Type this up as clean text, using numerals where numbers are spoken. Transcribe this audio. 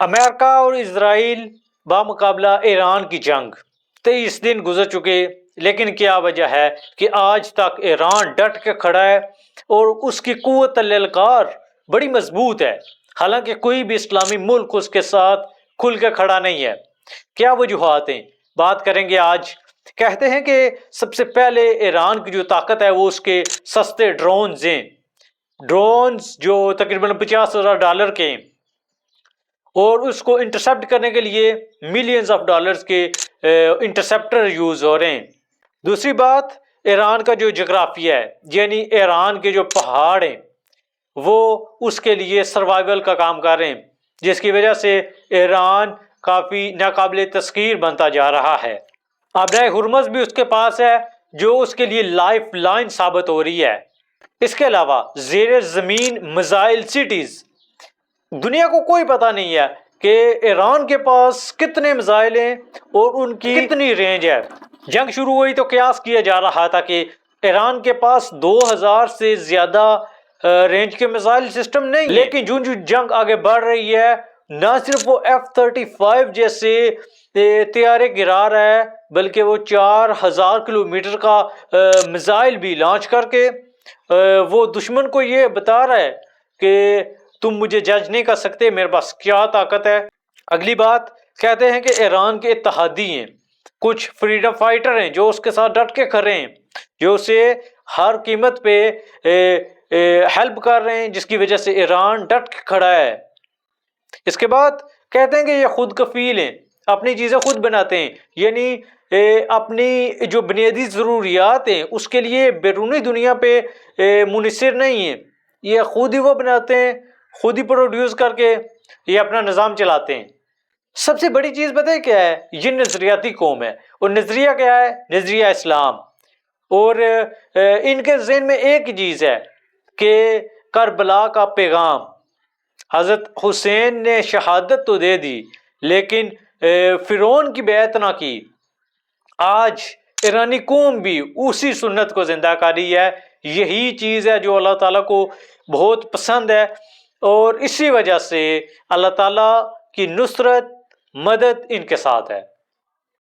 امریکہ اور اسرائیل بامقابلہ ایران کی جنگ 23 دن گزر چکے، لیکن کیا وجہ ہے کہ آج تک ایران ڈٹ کے کھڑا ہے اور اس کی قوت الانکار بڑی مضبوط ہے، حالانکہ کوئی بھی اسلامی ملک اس کے ساتھ کھل کے کھڑا نہیں ہے۔ کیا وجوہات ہیں؟ بات کریں گے آج۔ کہتے ہیں کہ سب سے پہلے ایران کی جو طاقت ہے وہ اس کے سستے ڈرونز ہیں، ڈرونز جو تقریباً $50,000 کے ہیں، اور اس کو انٹرسپٹ کرنے کے لیے ملینز آف ڈالرز کے انٹرسپٹر یوز ہو رہے ہیں۔ دوسری بات، ایران کا جو جغرافیہ ہے، یعنی ایران کے جو پہاڑ ہیں وہ اس کے لیے سروائیول کا کام کر رہے ہیں، جس کی وجہ سے ایران کافی ناقابل تسخیر بنتا جا رہا ہے۔ آبرائے ہرمز بھی اس کے پاس ہے جو اس کے لیے لائف لائن ثابت ہو رہی ہے۔ اس کے علاوہ زیر زمین میزائل سٹیز، دنیا کو کوئی پتہ نہیں ہے کہ ایران کے پاس کتنے میزائل ہیں اور ان کی کتنی رینج ہے۔ جنگ شروع ہوئی تو قیاس کیا جا رہا تھا کہ ایران کے پاس 2000 سے زیادہ رینج کے میزائل سسٹم نہیں، لیکن جو جنگ آگے بڑھ رہی ہے، نہ صرف وہ F-35 جیسے طیارے گرا رہا ہے، بلکہ وہ 4000 کلومیٹر کا میزائل بھی لانچ کر کے وہ دشمن کو یہ بتا رہا ہے کہ تم مجھے جج نہیں کر سکتے، میرے پاس کیا طاقت ہے۔ اگلی بات، کہتے ہیں کہ ایران کے اتحادی ہیں، کچھ فریڈم فائٹر ہیں جو اس کے ساتھ ڈٹ کے کھڑے ہیں، جو اسے ہر قیمت پہ ہیلپ کر رہے ہیں، جس کی وجہ سے ایران ڈٹ کے کھڑا ہے۔ اس کے بعد کہتے ہیں کہ یہ خود کفیل ہیں، اپنی چیزیں خود بناتے ہیں، یعنی اپنی جو بنیادی ضروریات ہیں اس کے لیے بیرونی دنیا پہ منحصر نہیں ہیں، یہ خود ہی وہ بناتے ہیں، خود ہی پروڈیوس کر کے یہ اپنا نظام چلاتے ہیں۔ سب سے بڑی چیز پتہ ہے کیا ہے؟ یہ نظریاتی قوم ہے، اور نظریہ کیا ہے؟ نظریہ اسلام۔ اور ان کے ذہن میں ایک ہی چیز ہے کہ کربلا کا پیغام، حضرت حسین نے شہادت تو دے دی لیکن فرعون کی بیعت نہ کی۔ آج ایرانی قوم بھی اسی سنت کو زندہ کر رہی ہے، یہی چیز ہے جو اللہ تعالیٰ کو بہت پسند ہے، اور اسی وجہ سے اللہ تعالیٰ کی نصرت مدد ان کے ساتھ ہے۔